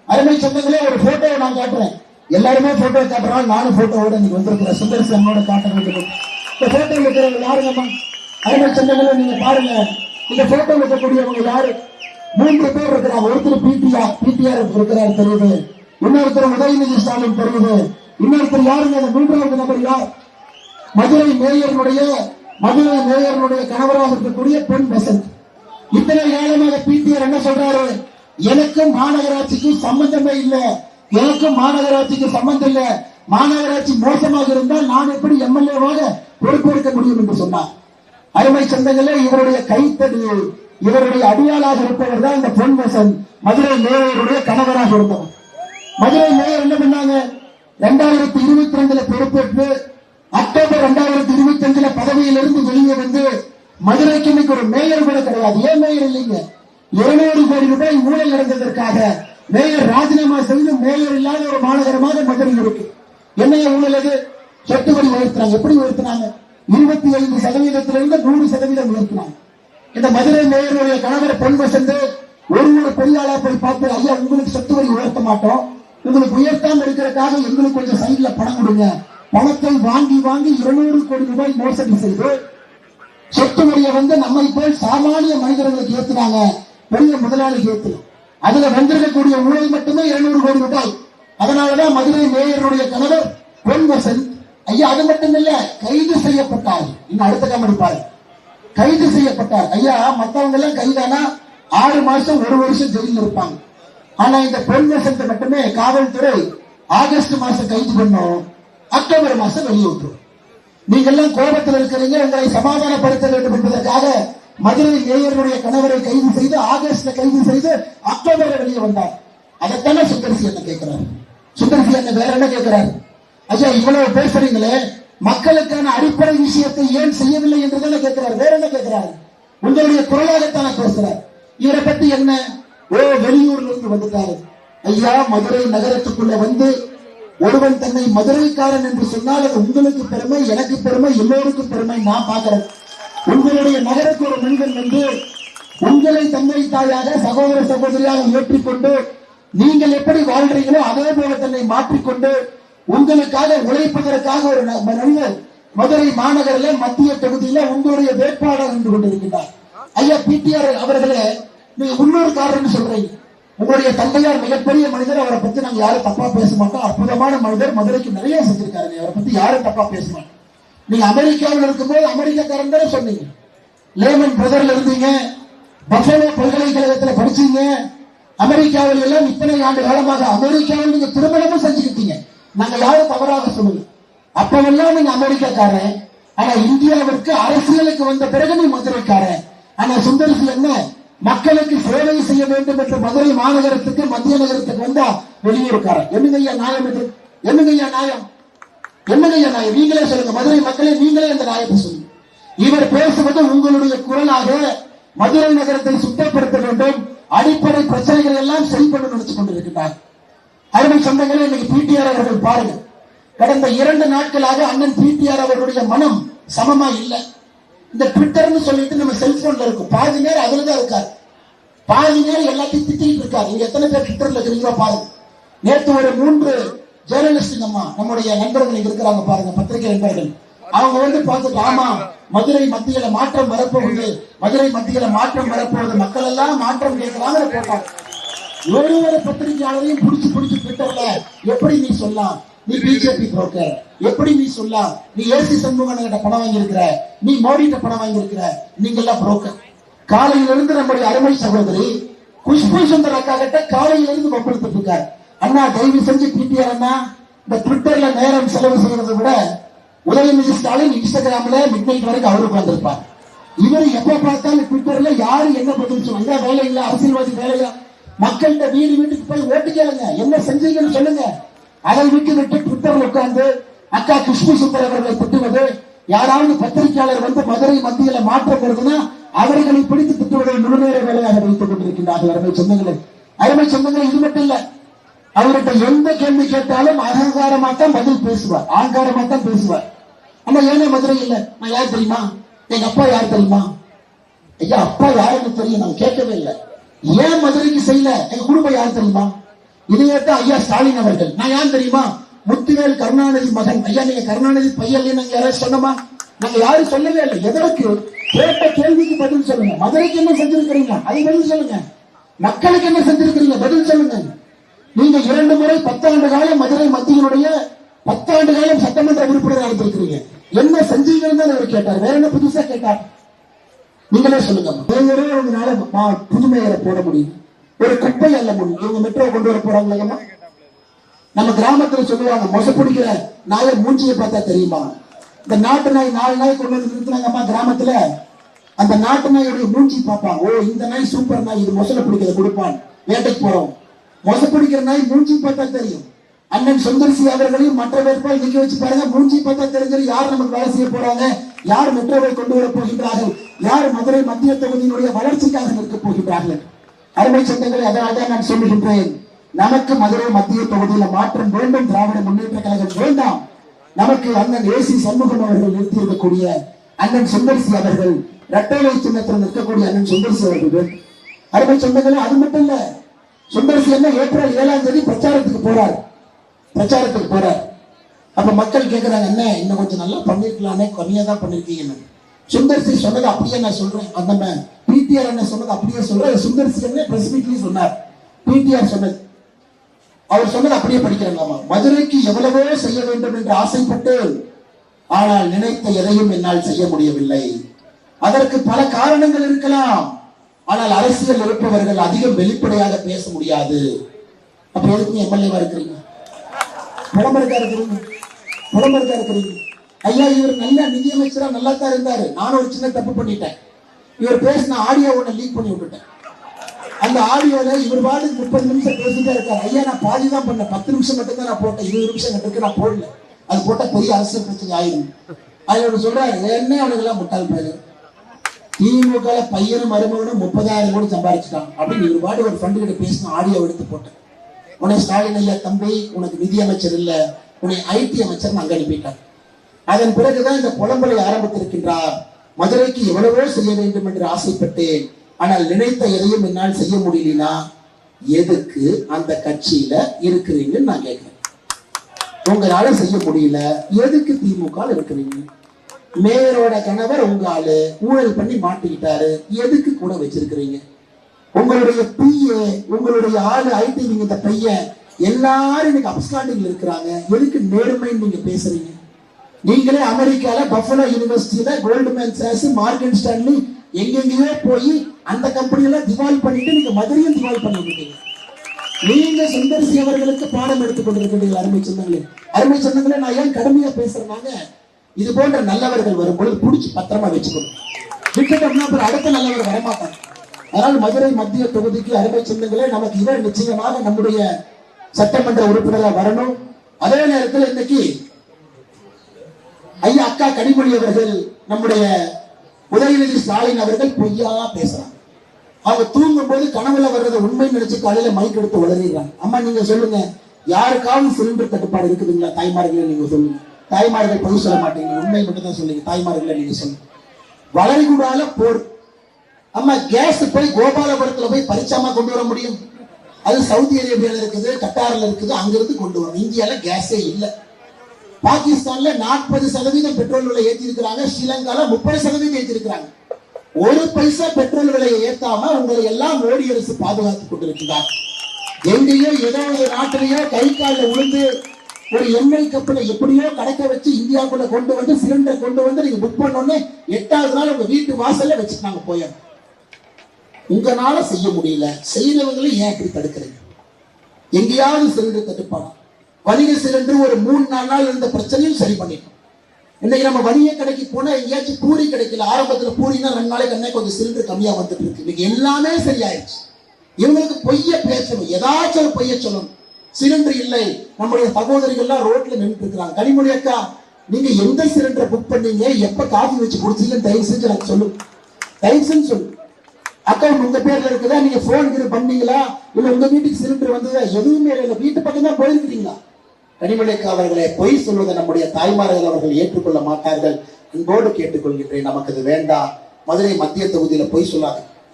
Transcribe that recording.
அருமை சொந்தங்களே, ஒரு போட்டோவை நான் காட்டுறேன். எல்லாருமே போட்டோ காட்டுறாங்க, நானும் போட்டோவோட நீங்க வந்திருக்கிறேன். சுந்தர் அம்மோட காட்ட வேண்டும். இந்த போட்டோ இருக்கிறவங்க யாருங்கம்மா? அருமை சொந்தங்களே, நீங்க பாருங்க. இந்த போட்டோ இருக்கக்கூடியவங்க யாரு? 3 பேர் இருக்கிறாங்க. ஒருத்தர் பிடிஆர் இருக்கிறார் தெரியுது, இன்னொருத்தர் உதயநிதி ஸ்டாலின் தெரியுது, இன்னொருத்தர் யாருங்க? அந்த 3வது நபர் யார்? மதுரை மேயருடைய கணவராக இருக்கக்கூடிய பொன் வசந்த். இத்தனை காலமாக பிடிஆர் என்ன சொல்றாரு? எனக்கும் மாநகராட்சிக்கும் சம்பந்தமே இல்லை, எனக்கும் மாநகராட்சிக்கு சம்பந்தம் இல்லை, மாநகராட்சி மோசமாக இருந்தால் நான் எப்படி எம்எல்ஏவாக பொறுப்பேற்க முடியும் என்று சொன்னார். அருமை சொந்தங்களே, இவருடைய கைத்தடி, இவருடைய அடியாளாக இருப்பவர் தான் இந்த பொன் வசந்த், மதுரை மேயருடைய கணவராக இருந்தவர். மதுரை மேயர் என்ன பண்ணாங்க? 2022 பொறுப்பேற்று அக்டோபர் 2025 பதவியிலிருந்து வெளியே வந்து மதுரைக்கு இன்னைக்கு ஒரு மேயர் கூட கிடையாது. ஏன் மேயர் இல்லைங்க? 200 கோடி ரூபாய் ஊழல் நடந்ததற்காக மேயர் ராஜினாமா செய்து மேயர் இல்லாத ஒரு மாநகரமாக மதுரை இருக்கு. என்ன ஊழல் அது? சொத்து வரி உயர்த்தினாங்க. எப்படி உயர்த்தினாங்க? 25%-100% உயர்த்தினாங்க. இந்த மதுரை மேயருடைய கணவர் பொன் வசந்த் ஒரு பெரிய ஆளா போய் பார்த்து, ஐயா உங்களுக்கு சொத்து வரி உயர்த்த மாட்டோம், உங்களுக்கு உயர்த்தாம இருக்கிறதுக்காக எங்களுக்கு கொஞ்சம் சைட்ல பணம் கொடுங்க. பணத்தை வாங்கி 200 கோடி ரூபாய் மோசடி செய்து சொத்து வரியை நம்மை போல் சாமானிய மனிதர்களுக்கு ஏற்றினாங்க, பெரிய முதலாளிக்கு ஏற்றணும். அதுல வந்திருக்கக்கூடிய ஊழல் மட்டுமே 200 கோடி ரூபாய். அதனாலதான் மதுரை மேயருடைய கணவர் பொன் வசந்த் ஐயா அது மட்டும் இல்ல, கைது செய்யப்பட்டார். இன்னும் அடுத்த கவனிப்பாரு, கைது செய்யப்பட்டார். ஐயா மத்தவங்க எல்லாம் கைதானா 6 மாசம் 1 வருஷம் ஜெயிலில் இருப்பாங்க. ஆனா இந்த பொன் வசந்த் மட்டுமே காவல்துறை ஆகஸ்ட் மாசம் கைது பண்ணோம், அக்டோபர் மாசம் வெளியிட்டோம். நீங்க எல்லாம் கோபத்தில் இருக்கிறீங்க, உங்களை சமாதானப்படுத்த வேண்டும் என்பதற்காக மதுரை மேயருடைய கணவரை கைது செய்து ஆகஸ்ட்ல கைது செய்து அக்டோபர் வெளியே வந்தார். அதைத்தானே சுந்தரசி என்ன கேட்கிறார்? சுந்தரசி என்ன வேற என்ன கேட்கிறார்? ஐயா இவ்வளவு பேசுறீங்களே, மக்களுக்கான அடிப்படை விஷயத்தை ஏன் செய்யவில்லை என்றுதானே கேட்கிறார். வேற என்ன கேட்கிறார்? உங்களுடைய குரலாகத்தானே பேசுறார். இவரை பத்தி என்ன? வெளியூர்ல இருந்து வந்துட்டாரு. ஐயா மதுரை நகரத்துக்குள்ள வந்து ஒருவன் தன்னை மதுரைக்காரன் என்று சொன்னால் அது உங்களுக்கு பெருமை, எனக்கு பெருமை, எல்லோருக்கும் பெருமை. நான் பார்க்கிறேன், உங்களுடைய நகருக்கு ஒரு மனிதன் வந்து உங்களை தன்னை தாயாக சகோதர சகோதரியாக ஏற்றிக்கொண்டு நீங்கள் எப்படி வாழ்றீங்களோ அதே போல தன்னை மாற்றிக்கொண்டு உங்களுக்காக உழைப்பதற்காக ஒரு மனிதர் மதுரை மாநகரில் மத்திய தொகுதியில உங்களுடைய வேட்பாளர் நின்று கொண்டிருக்கிறார். ஐயா பிடிஆர் அவர்களே, நீங்க உள்ளூர்காரன்னு சொல்றீங்க. உங்களுடைய தந்தையார் மிகப்பெரிய மனிதர், அவரை பத்தி நாங்க யாரும் தப்பா பேச மாட்டோம். அற்புதமான மனிதர், மதுரைக்கு நிறைய செஞ்சிருக்காரு. அவரை பத்தி யாரும் தப்பா பேச மாட்டோம். நீங்க அமெரிக்காவில் இருக்கும்போது அமெரிக்காக்காரன் தானே சொன்னீங்க. லேமன் பிரதர்ல இருந்தீங்க, பஃபலோ பல்கலைக்கழகத்தில் படிச்சீங்க. அமெரிக்காவில் எல்லாம் இத்தனை ஆண்டு காலமாக அமெரிக்காவில் நீங்க திருமணமும் செஞ்சுக்கிட்டீங்க. நாங்க யாரும் தவறாக சொல்லுங்க. அப்பவெல்லாம் நீங்க அமெரிக்காக்காரன், ஆனா இந்தியாவிற்கு அரசியலுக்கு வந்த பிறகு நீ மதுரைக்காரன். ஆனா சுந்தரசி என்ன? மக்களுக்கு சேவை செய்ய வேண்டும் என்று மதுரை மாநகரத்துக்கு மத்திய நகரத்துக்கு வந்தா வெளியூருக்காரன். என்னங்கய்யா நியாயம் இது? என்னங்கய்யா நியாயம்? என்னங்கய்யா நியாயம்? நீங்களே சொல்லுங்க, மதுரை மக்களே, நீங்களே அந்த நியாயத்தை சொல்லுங்க. இவர் பேசுவது உங்களுடைய குரலாக மதுரை நகரத்தை சுத்தப்படுத்த வேண்டும், அடிப்படை பிரச்சனைகள் எல்லாம் சரி பண்ண நினைச்சு கொண்டிருக்கிறார். அருமை சொந்தங்களே, இன்னைக்கு பிடிஆர் அவர்கள் பாருங்க, கடந்த 2 நாட்களாக அண்ணன் பிடிஆர் அவர்களுடைய மனம் சமமா இல்லை. இந்த ட்விட்டர்னு சொல்லிட்டு நம்ம செல்போன்ல இருக்கும், பாதி நேரம் அதுலதான் இருக்காரு, பாதி நேரம் எல்லாத்தையும் திட்டிட்டு இருக்காரு. நீங்க எத்தனை பேர் ட்விட்டர்ல இருக்கிறீங்களோ பாருங்க. நேற்று ஒரு 3 ஜேர்னலிஸ்ட் நம்முடைய நண்பர்கள் இருக்கிறாங்க பாருங்க, பத்திரிகை நண்பர்கள். அவங்க வந்து பார்த்துட்டு, ஆமா மதுரை மத்தியில மாற்றம் வரப்போகுது, மதுரை மத்தியில மாற்றம் வரப்போகுது, மக்கள் எல்லாம் மாற்றம் கேட்கலாம்னு போட்டாங்க. ஒரு பத்திரிகையாளரையும் பிடிச்சு ட்விட்டர்ல எப்படி நீ சொல்லலாம், நீ பிஜேபி புரோக்கர், எப்படி நீ சொல்லலாம், நீ ஏசி சண்முகன் கிட்ட பணம் வாங்கியிருக்கிற, நீ மோடி கிட்ட பணம் வாங்கியிருக்கிற, நீங்க எல்லாம் புரோக்கர். காலையிலிருந்து நம்முடைய அருமை சகோதரி குஷ்பு சுந்தர் அக்கா கிட்ட காலையிலிருந்து வற்புறுத்திட்டு இருக்காரு. அண்ணா தயவு செஞ்சு பிடிஆர் அண்ணா, இந்த ட்விட்டர்ல நேரம் செலவு செய்யறதை விட உதயநிதி ஸ்டாலின் இன்ஸ்டாகிராம்ல மிட் நைட் வரைக்கும் அவருக்கு வந்திருப்பார். இவர் எப்ப பார்த்தாலும் ட்விட்டர்ல யாரு என்ன பதில் சொல்லுங்க, வேலை இல்ல, அரசியல்வாதி வேலையா, மக்கள்கிட்ட வீட்டுக்கு போய் ஓட்டு கேளுங்க, என்ன செஞ்சீங்கன்னு சொல்லுங்க. அதை விட்டு ட்விட்டர்ல உட்கார்ந்து அக்கா குஷ்பு சுந்தர் அவர்களை திட்டுவது, யாராவது பத்திரிகையாளர் வந்து மதுரை மத்தியில மாற்றம் வருதுன்னா அவர்களை பிடித்து திட்டுவதை முழுநேர வேலையாக வைத்துக் கொண்டிருக்கின்றார்கள். அருமை சொந்தங்களை, இது மட்டும் இல்ல, அவர்கிட்ட எந்த கேள்வி கேட்டாலும் அகங்காரமா தான் பதில் பேசுவார், ஆங்காரமா தான் பேசுவார். ஆனா ஏன்னா மதுரை இல்ல, நான் யார் தெரியுமா, எங்க அப்பா யார் தெரியுமா, ஐயா அப்பா யாருன்னு தெரியும், நான் கேட்கவே இல்லை. ஏன் மதுரைக்கு செய்யல, எங்க குடும்பம் யார் தெரியுமா, இதையேத்தான் ஐயா ஸ்டாலின் அவர்கள், நான் யார் தெரியுமா, முத்துவேல் கருணாநிதி மகன். ஐயா நீங்க கருணாநிதி பையன் நாங்க யாராவது சொன்னோமா? நாங்க யாரும் சொல்லவே இல்லை. எதற்கு? கேட்ட கேள்விக்கு பதில் சொல்லுங்க. மதுரைக்கு என்ன செஞ்சிருக்கிறீங்க, அதை பதில் சொல்லுங்க. மக்களுக்கு என்ன செஞ்சிருக்கிறீங்க, பதில் சொல்லுங்க. நீங்க 2 முறை 10 ஆண்டு காலம் மதுரை மத்தியினுடைய 10 ஆண்டு காலம் சட்டமன்ற உறுப்பினர் நடந்திருக்கிறீங்க. என்ன செஞ்சீங்கன்னு தான் அவர் கேட்டார். வேற என்ன புதுசா கேட்டார்? நீங்களே சொல்லுங்க. மேயரே உங்களால புது மேயரை போட முடியும், ஒரு குப்பை அல்ல முடியும். இவங்க மெட்ரோ கொண்டு வர போறாங்க. நம்ம கிராமத்துல சொல்லுவாங்க, மொச பிடிக்கிற நாயை மூஞ்சியை பார்த்தா தெரியுமா. இந்த நாட்டு நாய் 4 நாய் கொண்டு வந்து நிறுத்தினாங்கம்மா கிராமத்துல. அந்த நாட்டு நாயோடைய மூஞ்சி பார்ப்பாங்க. ஓ இந்த நாய் சூப்பர் நாய், இது மொசல பிடிக்கிறத கொடுப்பான். வேட்டைக்கு போறோம், மொச பிடிக்கிற நாய் மூஞ்சி பார்த்தா தெரியும். அண்ணன் சுந்தர்சி அவர்களையும் மற்ற வேட்பாளர் நிக்க வச்சு பாருங்க, மூஞ்சி பார்த்தா தெரிஞ்சது யார் நமக்கு வேலை செய்ய போறாங்க, யார் மெட்ரோவை கொண்டு வர போகின்றார்கள், யார் மதுரை மத்திய தொகுதியினுடைய வளர்ச்சிக்காக நிற்க போகின்றார்கள். அருமை சொந்தங்களை, அதனால்தான் நான் சொல்லுகின்றேன், நமக்கு மதுரை மத்திய தொகுதியில மாற்றம் வேண்டும், திராவிட முன்னேற்ற கழகம் வேண்டாம். நமக்கு அண்ணன் ஏசி சண்முகம் அவர்கள் நிறுத்தி இருக்கக்கூடிய அண்ணன் சுந்தர்சி அவர்கள், இரட்டைலை சின்னத்தில் நிற்கக்கூடிய அண்ணன் சுந்தர்சி அவர்கள். அருமை சொந்தங்களை, அது மட்டும் இல்ல, சுந்தர்சி என்ன ஏப்ரல் 7ஆம் தேதி பிரச்சாரத்துக்கு போறார். அப்ப மக்கள் கேட்கிறாங்க, என்ன இன்னும் கொஞ்சம் நல்லா பண்ணிருக்கலானே, கம்மியா தான் பண்ணிருக்கீங்க. சுந்தர்சி சொன்னது அப்படியே நான் சொல்றேன். நம்ம பிடிஆர் என்ன சொன்னது அப்படியே சொல்றேன். சுந்தர்சி என்ன பிரஸ் மீட்லயும் சொன்னார், பிடிஆர் சொன்னது, அவர் சொன்னது அப்படியே படிக்கிறாங்களாமா. மதுரைக்கு எவ்வளவோ செய்ய வேண்டும் என்று ஆசைப்பட்டு, ஆனால் நினைத்த எதையும் என்னால் செய்ய முடியவில்லை. அதற்கு பல காரணங்கள் இருக்கலாம். ஆனால் அரசியல் இருப்பவர்கள் அதிகம் வெளிப்படையாக பேச முடியாது. அப்ப எதுக்கு எம்எல்ஏவா இருக்கிறீங்க, புலம்பெருக்கா இருக்கிறீங்க? ஐயா இவர் நல்ல நிதியமைச்சரா நல்லா தான் இருந்தாரு. நானும் ஒரு சின்ன தப்பு பண்ணிட்டேன். இவர் பேசின ஆடியோ ஒண்ணு லீக் பண்ணி விட்டுட்டேன். அந்த ஆடியோல இவர் பாட்டுக்கு 30 நிமிஷம் பேசிட்டே இருக்காரு. ஐயா நான் பாதி தான் பண்ணேன், 10 நிமிஷம் மட்டும் தான் நான் போட்டேன், 20 நிமிஷம் எனக்கு நான் போடல. அது போட்டா பெரிய அரசியல் பிரச்சனை ஆயிரும். அதுல சொல்றாரு, என்ன அவனுக்கு எல்லாம் முட்டாள் பேரு, திமுக பையனும் மருமகனும் 30,000 கோடி சம்பாதிச்சுட்டான் அப்படின்னு இவர் பாட்டு ஒரு ஃபண்டு கிட்ட பேசின ஆடியோ எடுத்து போட்டேன். உன்னை ஸ்டாலின் ஐயா தம்பி, உனக்கு நிதி அமைச்சர் இல்ல, உன்னை ஐடி அமைச்சர் அங்க அனுப்பிட்டார். அதன் பிறகுதான் இந்த புலம்பலை ஆரம்பித்திருக்கின்றார். மதுரைக்கு எவ்வளவோ செய்ய வேண்டும் என்று ஆசைப்பட்டேன், ஆனால் நினைத்த எதையும் என்னால் செய்ய முடியலனா எதுக்கு அந்த கட்சியில இருக்கிறீங்கன்னு நான் கேட்கிறேன். உங்களால செய்ய முடியல, எதுக்கு திமுக இருக்கிறீங்க? மேயரோட கணவர் உங்க ஆளு ஊழல் பண்ணி மாட்டிக்கிட்டாரு, எதுக்கு கூட வச்சிருக்கிறீங்க? உங்களுடைய பிஏ, உங்களுடைய ஆளு ஐடி, நீங்க இந்த பையன் எல்லாரும் இன்னைக்கு அப்ஸ்காண்டிங்ல இருக்கிறாங்க, எதுக்கு நேர்மைன்னு நீங்க பேசுறீங்க? நீங்களே அமெரிக்கால பஃபலோ யூனிவர்சிட்டியில கோல்ட்மேன் சாக்ஸ், மார்கன் ஸ்டான்லி எங்கெங்கயோ போய் அந்த கம்பெனியெல்லாம் திவால் பண்ணிட்டு நீங்க மதுரையும் திவால் பண்ணிருக்கீங்க. நீங்க சுந்தர்சி அவர்களுக்கு பாடம் எடுத்துக் கொண்டிருக்கிறீர்கள். அருமை சொந்தங்களே, நான் ஏன் கடுமையா பேசுறேன்னாங்க, இது போன்ற நல்லவர்கள் வரும்பொழுது புடிச்சு பத்திரமா வச்சுக்கணும். விட்டுட்டோம்னா அப்புறம் அடுத்த நல்லவர் வரமாட்டாங்க. அதனால் மதுரை மத்திய தொகுதிக்கு அருமை சொந்தங்களே, நமக்கு இவர் நிச்சயமாக நம்முடைய சட்டமன்ற உறுப்பினராக வரணும். அதே நேரத்தில் இன்னைக்கு ஐயா அக்கா கனிமொழி அவர்கள், நம்முடைய உதயநிதி ஸ்டாலின் அவர்கள் பொய்யா பேசுறாங்க. அவங்க தூங்கும் போது கனவுல வர்றதை உண்மை நினைச்சு காலையில மைக் எடுத்து வளர்றாங்க. அம்மா நீங்க சொல்லுங்க, யாருக்காவது சிலிண்டர் தட்டுப்பாடு இருக்குதுங்களா? தாய்மார்களை நீங்க சொல்லுங்க. தாய்மார்கள் பொய் சொல்ல மாட்டீங்க, உண்மை மட்டும் தான் சொல்லுங்க. தாய்மார்களை நீங்க சொல்லுங்க. வளரிகுடால போர். அம்மா கேஸ் போய் கோபாலபுரத்துல போய் பரிச்சாமா கொண்டு வர முடியும்? அது சவுதி அரேபியால இருக்குது, கட்டார்ல இருக்குது, அங்கிருந்து கொண்டு வரும். இந்தியால கேஸே இல்லை. பாகிஸ்தான்ல 40% பெட்ரோல் விலை ஏற்றி இருக்கிறாங்க, ஸ்ரீலங்கால 30% ஏற்றி இருக்கிறாங்க. ஒரு பைசா பெட்ரோல் விலையை ஏற்றாம உங்களை எல்லாம் மோடி அரசு பாதுகாத்துக் கொண்டிருக்கிறார். எங்கேயோ ஏதோ ஒரு நாட்டிலேயோ கை காலில் விழுந்து ஒரு எண்ணெய் கப்பலை எப்படியோ கடக்க வச்சு இந்தியாவுக்குள்ள கொண்டு வந்து சிலிண்டர் கொண்டு வந்து நீங்க புக் பண்ணோன்னே 8வது நாள் உங்க வீட்டு வாசல்ல வச்சுட்டாங்க. போய் உங்களால செய்ய முடியல, செய்யறவங்களும் ஏன் இப்படி தடுக்கிறீங்க? எங்கேயாவது சிலிண்டர் தட்டுப்பாடா? வணிக சிலிண்டர் ஒரு 3-4 நாள் இருந்த பிரச்சனையும் சரி பண்ணிட்டோம். இன்னைக்கு நம்ம வணிக கடைக்கு போனா எங்கேயாச்சும் பூரி கிடைக்கல. ஆரம்பத்துல பூரினா 2 நாளைக்கு அன்னைக்கு கொஞ்சம் சிலிண்டர் கம்மியா வந்துட்டு இருக்கு. இன்னைக்கு எல்லாமே சரியாயிடுச்சு. இவங்களுக்கு பொய்ய பேசணும், ஏதாச்சும் ஒரு பொய்ய சொல்லணும். சிலிண்டர் இல்லை, நம்முடைய சகோதரிகள்லாம் ரோட்ல நின்று இருக்கிறாங்க. கனிமொழி அக்கா, நீங்க எந்த சிலிண்டரை புக் பண்ணீங்க, எப்ப காஃபி வச்சு குடிச்சீங்கன்னு தயவு செஞ்சு எனக்கு சொல்லுங்க. தயவு செஞ்சு சொல்லு. அக்கௌண்ட் உங்க பேர்ல இருக்குதா? நீங்க போன் பண்ணீங்களா? இல்ல உங்க வீட்டுக்கு சிலிண்டர் வந்ததா? எதுவுமே இல்லை. வீட்டு பக்கம் தான் போயிருக்கிறீங்களா? கனிமொழி அக்கா அவர்களை பொய் சொல்வதை நம்முடைய தாய்மார்கள் அவர்கள் ஏற்றுக்கொள்ள மாட்டார்கள். அன்போடு கேட்டுக்கொள்கின்றேன், நமக்கு அது வேண்டாம். மதுரை மத்திய தொகுதியில பொய் சொல்லாது.